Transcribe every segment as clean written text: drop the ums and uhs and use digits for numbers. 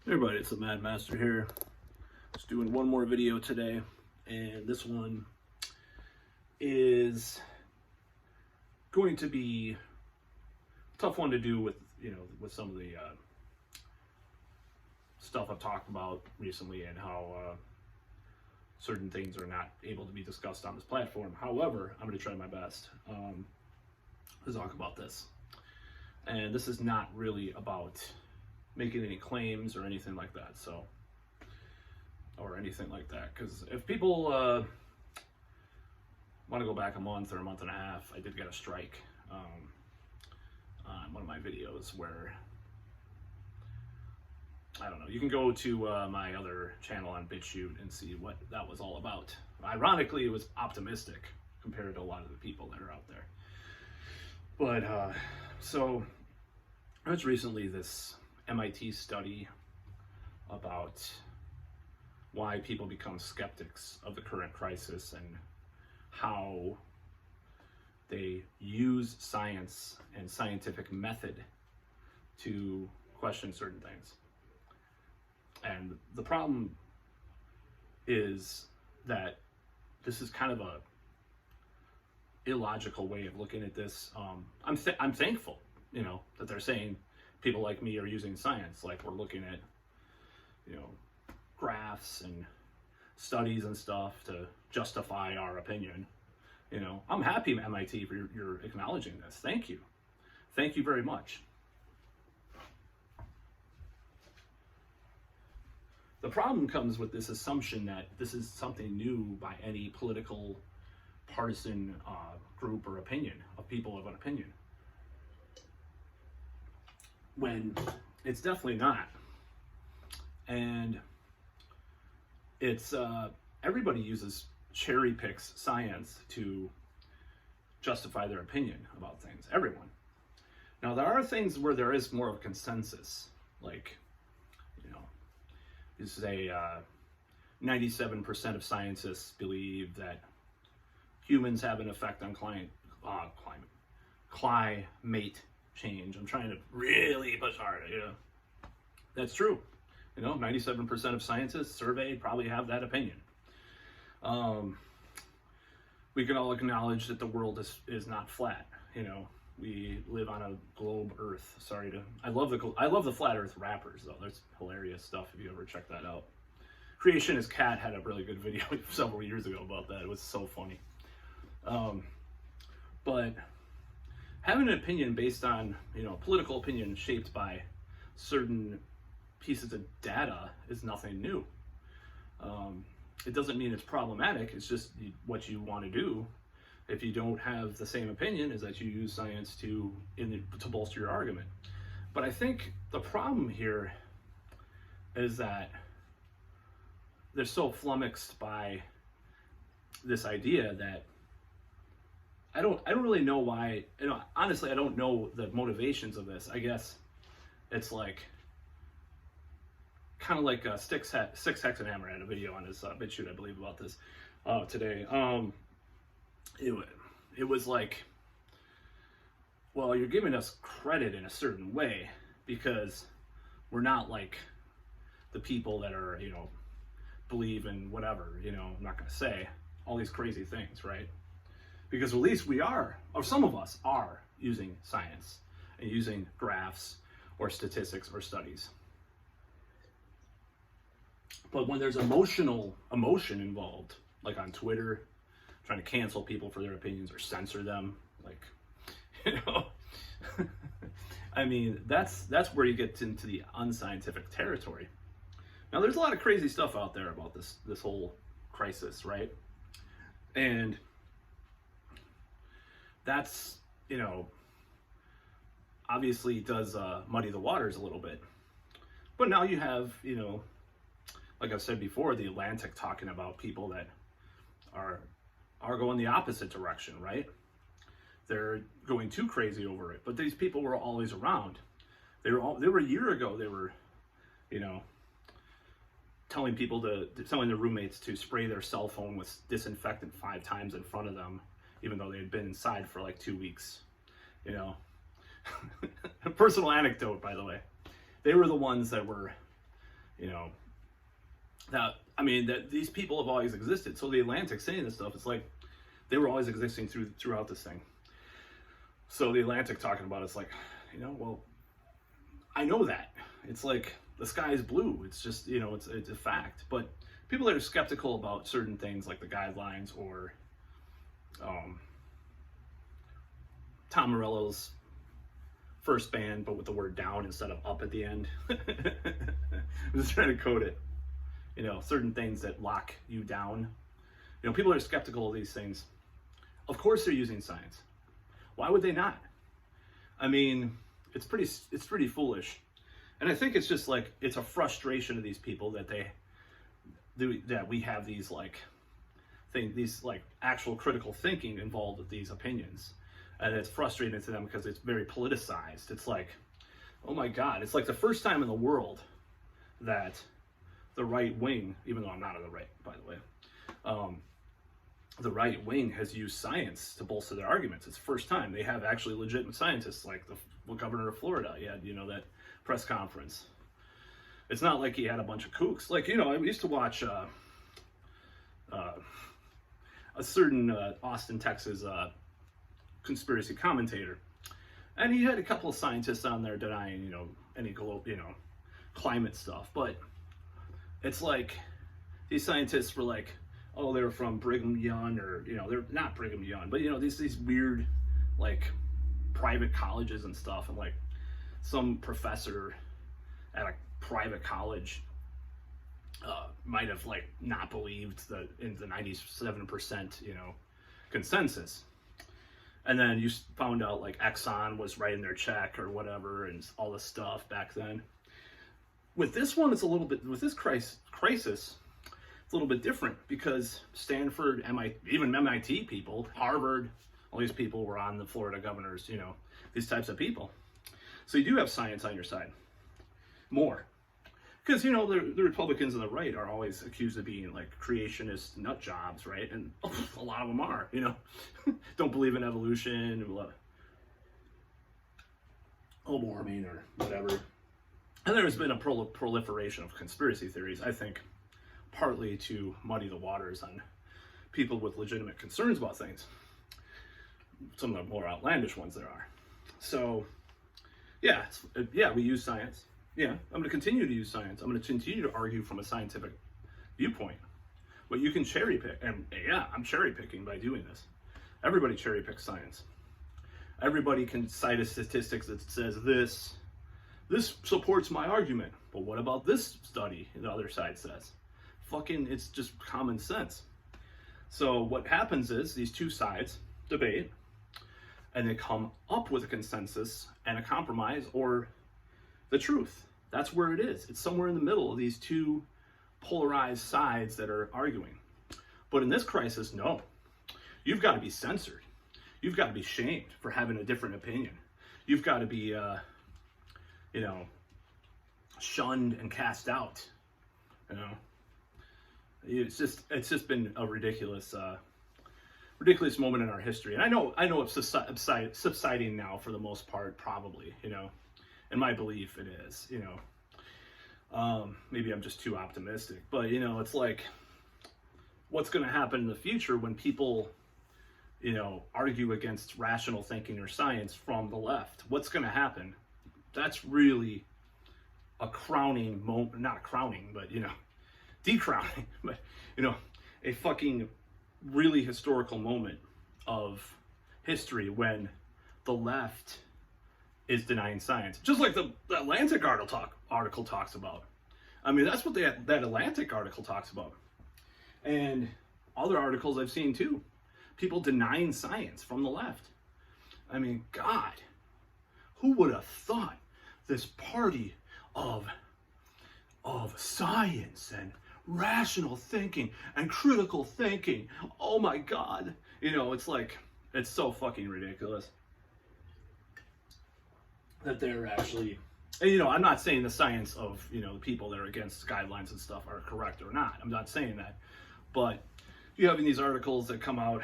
Hey everybody, it's the Mad Master here. Just doing one more video today, and this one is going to be a tough one to do with some of the stuff I've talked about recently and how certain things are not able to be discussed on this platform. However, I'm going to try my best to talk about this, and this is not really about making any claims or anything like that, because if people want to go back a month or a month and a half, I did get a strike on one of my videos where, I don't know, you can go to my other channel on BitChute and see what that was all about. Ironically, it was optimistic compared to a lot of the people that are out there. But so there's recently this MIT study about why people become skeptics of the current crisis and how they use science and scientific method to question certain things. And the problem is that this is kind of a illogical way of looking at this. I'm thankful, that they're saying people like me are using science, like we're looking at, graphs and studies and stuff to justify our opinion. I'm happy, MIT, for you're acknowledging this. Thank you. Thank you very much. The problem comes with this assumption that this is something new by any political partisan group or opinion of people of an opinion, when it's definitely not. And it's everybody uses cherry-picks science to justify their opinion about things. Everyone. Now, there are things where there is more of a consensus, like, this is a 97% of scientists believe that humans have an effect on climate change. I'm trying to really push hard, That's true. 97% of scientists surveyed probably have that opinion. We can all acknowledge that the world is not flat. We live on a globe Earth. I love the flat Earth rappers though. There's hilarious stuff if you ever check that out. Creationist Cat had a really good video several years ago about that. It was so funny. But having an opinion based on, political opinion shaped by certain pieces of data is nothing new. It doesn't mean it's problematic. It's just what you want to do. If you don't have the same opinion, is that you use science to bolster your argument. But I think the problem here is that they're so flummoxed by this idea that I don't really know why. Honestly, I don't know the motivations of this. I guess it's like kind of like Six Hexenhammer had a video on his BitChute, I believe, about this today. It was like, well, you're giving us credit in a certain way because we're not like the people that are, believe in whatever, I'm not going to say all these crazy things, right? Because at least we are, or some of us are, using science and using graphs or statistics or studies. But when there's emotion involved, like on Twitter, trying to cancel people for their opinions or censor them, I mean, that's where you get into the unscientific territory. Now, there's a lot of crazy stuff out there about this whole crisis, right? And that's, obviously does muddy the waters a little bit. But now you have, like I've said before, the Atlantic talking about people that are going the opposite direction, right? They're going too crazy over it. But these people were always around. They were a year ago, they were, telling their roommates to spray their cell phone with disinfectant 5 times in front of them, even though they had been inside for like 2 weeks, A personal anecdote, by the way. They were the ones that were you know, that, I mean, that these people have always existed. So the Atlantic saying this stuff, it's like they were always existing throughout this thing. So the Atlantic talking about it's like, you know, well, I know that. It's like the sky is blue. It's just, you know, it's a fact. But people that are skeptical about certain things like the guidelines or Tom Morello's first band, but with the word down instead of up at the end. I'm just trying to code it. You know, certain things that lock you down. You know, people are skeptical of these things. Of course they're using science. Why would they not? I mean, it's pretty foolish. And I think it's just like, it's a frustration of these people that that we have these like these like actual critical thinking involved with these opinions. And it's frustrating to them because it's very politicized. It's like, oh my God, it's like the first time in the world that the right wing, even though I'm not on the right, by the way, the right wing has used science to bolster their arguments. It's the first time they have actually legitimate scientists, like the governor of Florida. He had, you know, that press conference. It's not like he had a bunch of kooks. Like, you know, I used to watch a certain Austin, Texas conspiracy commentator, and he had a couple of scientists on there denying, you know, any global, you know, climate stuff. But it's like these scientists were like, oh, they're from Brigham Young, or, you know, they're not Brigham Young, but, you know, these weird like private colleges and stuff, and like some professor at a private college might have like not believed in the 97%, you know, consensus. And then you found out like Exxon was writing their check or whatever, and all this stuff back then. With this one, it's a little bit, with this crisis, it's a little bit different, because Stanford, MIT, even MIT people, Harvard, all these people were on the Florida governors, you know, these types of people. So you do have science on your side, more. Because, you know, the Republicans and the right are always accused of being like creationist nut jobs, right? And a lot of them are, you know, don't believe in evolution, global warming or whatever. And there's been a proliferation of conspiracy theories, I think, partly to muddy the waters on people with legitimate concerns about things. Some of the more outlandish ones there are. So, yeah, we use science. Yeah, I'm going to continue to use science. I'm going to continue to argue from a scientific viewpoint. But you can cherry pick, and yeah, I'm cherry picking by doing this. Everybody cherry picks science. Everybody can cite a statistics that says this supports my argument. But what about this study? The other side says. Fucking, it's just common sense. So what happens is these two sides debate, and they come up with a consensus and a compromise, or the truth. That's where it is. It's somewhere in the middle of these two polarized sides that are arguing. But in this crisis, no. You've got to be censored. You've got to be shamed for having a different opinion. You've got to be, you know, shunned and cast out. You know, it's just been a ridiculous moment in our history. And I know it's subsiding now for the most part, probably, you know. In my belief, it is, you know. Maybe I'm just too optimistic, but, you know, it's like, what's going to happen in the future when people, you know, argue against rational thinking or science from the left? What's going to happen? That's really a crowning moment, not crowning, but, you know, decrowning, but, you know, a fucking really historical moment of history when the left is denying science, just like the Atlantic article talks about. I mean, that's what that Atlantic article talks about, and other articles I've seen too. People denying science from the left. I mean, God, who would have thought this party of science and rational thinking and critical thinking? Oh my God, you know, it's like, it's so fucking ridiculous that they're actually, and, you know, I'm not saying the science of, you know, the people that are against guidelines and stuff are correct or not. I'm not saying that. But you have these articles that come out,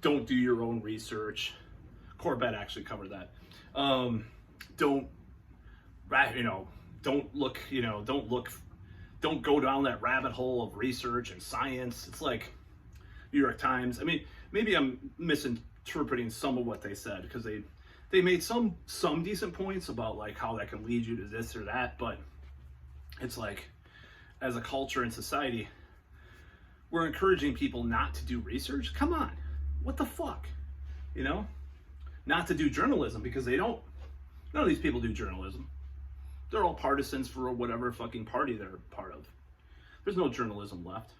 don't do your own research. Corbett actually covered that. Don't look don't go down that rabbit hole of research and science. It's like New York Times. I mean, maybe I'm misinterpreting some of what they said, because they made some decent points about like how that can lead you to this or that, but it's like, as a culture and society, we're encouraging people not to do research. Come on, what the fuck, you know? Not to do journalism, because none of these people do journalism. They're all partisans for whatever fucking party they're part of. There's no journalism left.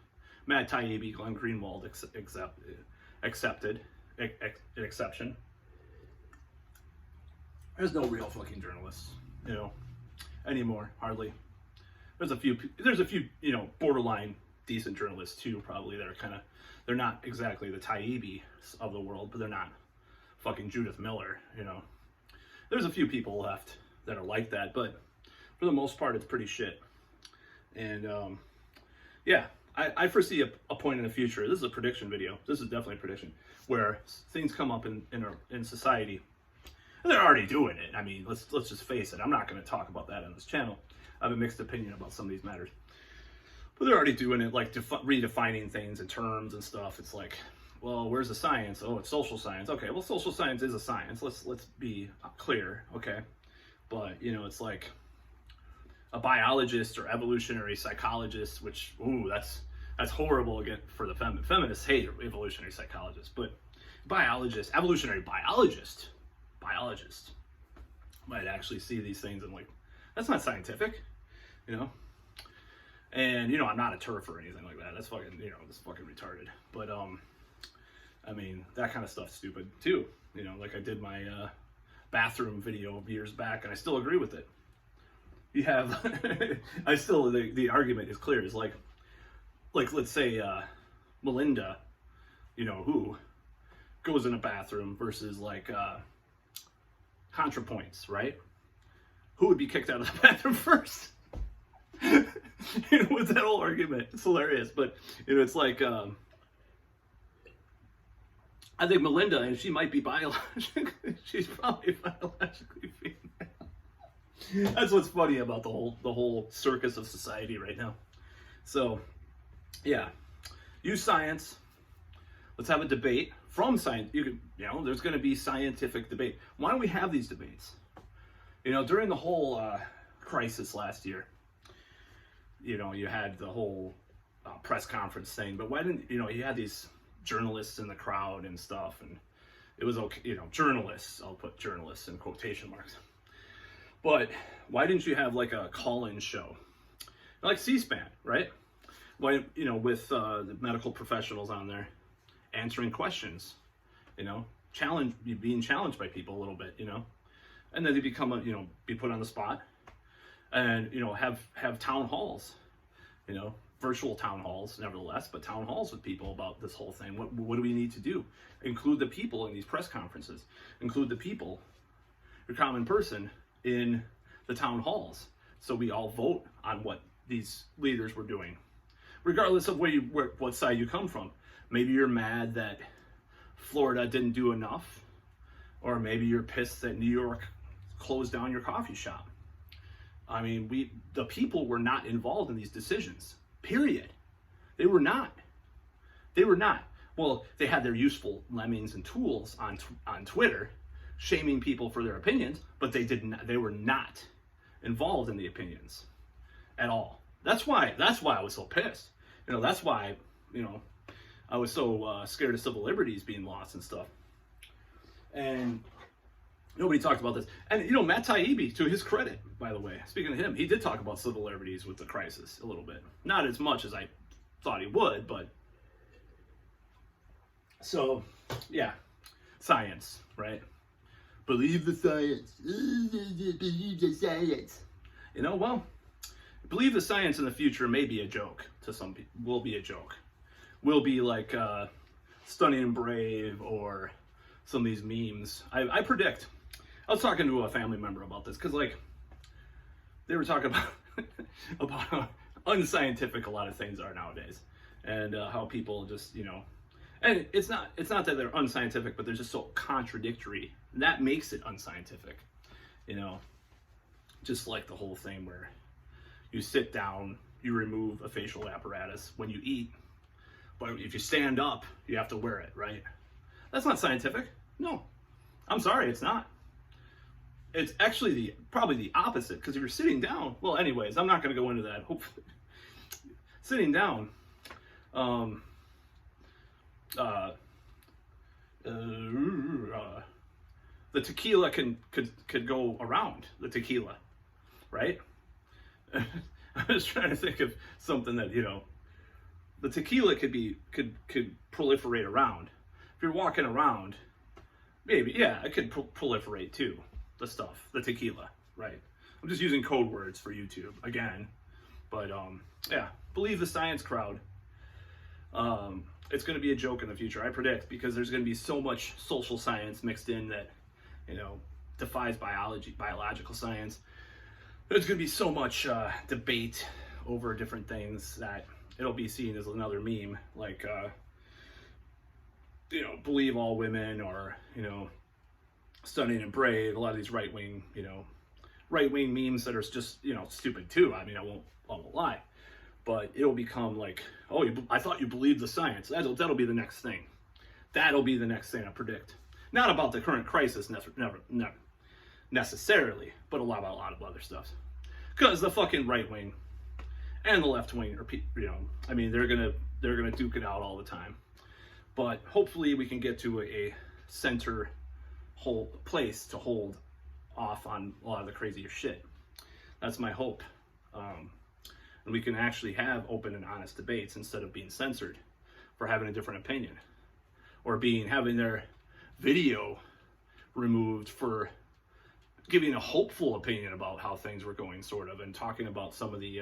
Matt Taibbi, Glenn Greenwald accepted an exception. There's no real fucking journalists, you know, anymore, hardly. There's a few, you know, borderline decent journalists too, probably, that are they're not exactly the Taibbi of the world, but they're not fucking Judith Miller, you know. There's a few people left that are like that, but for the most part, it's pretty shit. And yeah, I foresee a point in the future. This is a prediction video. This is definitely a prediction where things come up in society, and they're already doing it. I mean, let's just face it. I'm not going to talk about that on this channel. I have a mixed opinion about some of these matters, but they're already doing it, like redefining things and terms and stuff. It's like, well, where's the science? Oh, it's social science. Okay, well, social science is a science. Let's be clear, okay? But, you know, it's like a biologist or evolutionary psychologist, which, ooh, that's horrible again for the feminists hate evolutionary psychologists, but biologist, evolutionary biologist might actually see these things and like, that's not scientific, you know? And, you know, I'm not a TERF or anything like that. That's fucking, you know, that's fucking retarded. But, I mean, that kind of stuff's stupid too. You know, like I did my bathroom video years back, and I still agree with it. You have, the argument is clear. It's like let's say Melinda, you know, who goes in a bathroom versus like ContraPoints, right? Who would be kicked out of the bathroom first? You know, with that whole argument, it's hilarious. But, you know, it's like, I think Melinda, and she might be biologically, she's probably biologically female. That's what's funny about the whole circus of society right now. So, yeah, use science. Let's have a debate from science. You know, there's going to be scientific debate. Why don't we have these debates? You know, during the whole crisis last year, you know, you had the whole press conference thing, but why didn't, you know, you had these journalists in the crowd and stuff, and it was okay, you know, journalists, I'll put journalists in quotation marks, but why didn't you have like a call-in show, like C-SPAN, right? Why, you know, with the medical professionals on there answering questions, you know, being challenged by people a little bit, you know, and then they become you know, be put on the spot, and, you know, have town halls, you know, virtual town halls nevertheless, but town halls with people about this whole thing. What do we need to do? Include the people in these press conferences. Include the people, your common person, in the town halls, so we all vote on what these leaders were doing, regardless of what side you come from. Maybe you're mad that Florida didn't do enough, or maybe you're pissed that New York closed down your coffee shop. I mean, the people were not involved in these decisions, period. They were not. Well, they had their useful lemmings and tools on Twitter, shaming people for their opinions, but they were not involved in the opinions at all. That's why I was so pissed. You know, that's why, you know, I was so scared of civil liberties being lost and stuff. And nobody talked about this. And, you know, Matt Taibbi, to his credit, by the way, speaking of him, he did talk about civil liberties with the crisis a little bit. Not as much as I thought he would, but... So, yeah, science, right? Believe the science. Believe the science. You know, well, believe the science in the future may be a joke to some people. Will be a joke. Will be like Stunning and Brave or some of these memes. I predict. I was talking to a family member about this because, like, they were talking about how unscientific a lot of things are nowadays, and how people just, you know, and it's not that they're unscientific, but they're just so contradictory. That makes it unscientific, you know. Just like the whole thing where you sit down you remove a facial apparatus when you eat, but if you stand up, you have to wear it, right? That's not scientific. No, I'm sorry, it's not. It's actually probably the opposite, because if you're sitting down, well, anyways, I'm not going to go into that. Hopefully, sitting down, the tequila could go around the tequila, right? I was trying to think of something that, you know, the tequila could proliferate around. If you're walking around, maybe, yeah, it could proliferate too. The stuff, the tequila, right? I'm just using code words for YouTube again, but yeah, believe the science crowd. It's going to be a joke in the future, I predict, because there's going to be so much social science mixed in that, you know, defies biological science. There's going to be so much debate over different things that it'll be seen as another meme, like, you know, believe all women, or, you know, stunning and brave. A lot of these right-wing memes that are just, you know, stupid too. I mean, I won't lie, but it'll become like, oh, I thought you believed the science. That'll be the next thing. That'll be the next thing I predict. Not about the current crisis, never necessarily, but about a lot of other stuff. Because the fucking right wing and the left wing are, you know, I mean, they're gonna duke it out all the time. But hopefully we can get to a center whole place to hold off on a lot of the crazier shit. That's my hope. And we can actually have open and honest debates instead of being censored for having a different opinion, or having their video removed for giving a hopeful opinion about how things were going, sort of, and talking about some of the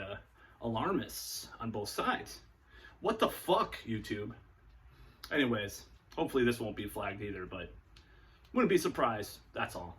alarmists on both sides. What the fuck, YouTube? Anyways, hopefully this won't be flagged either, but wouldn't be surprised. That's all.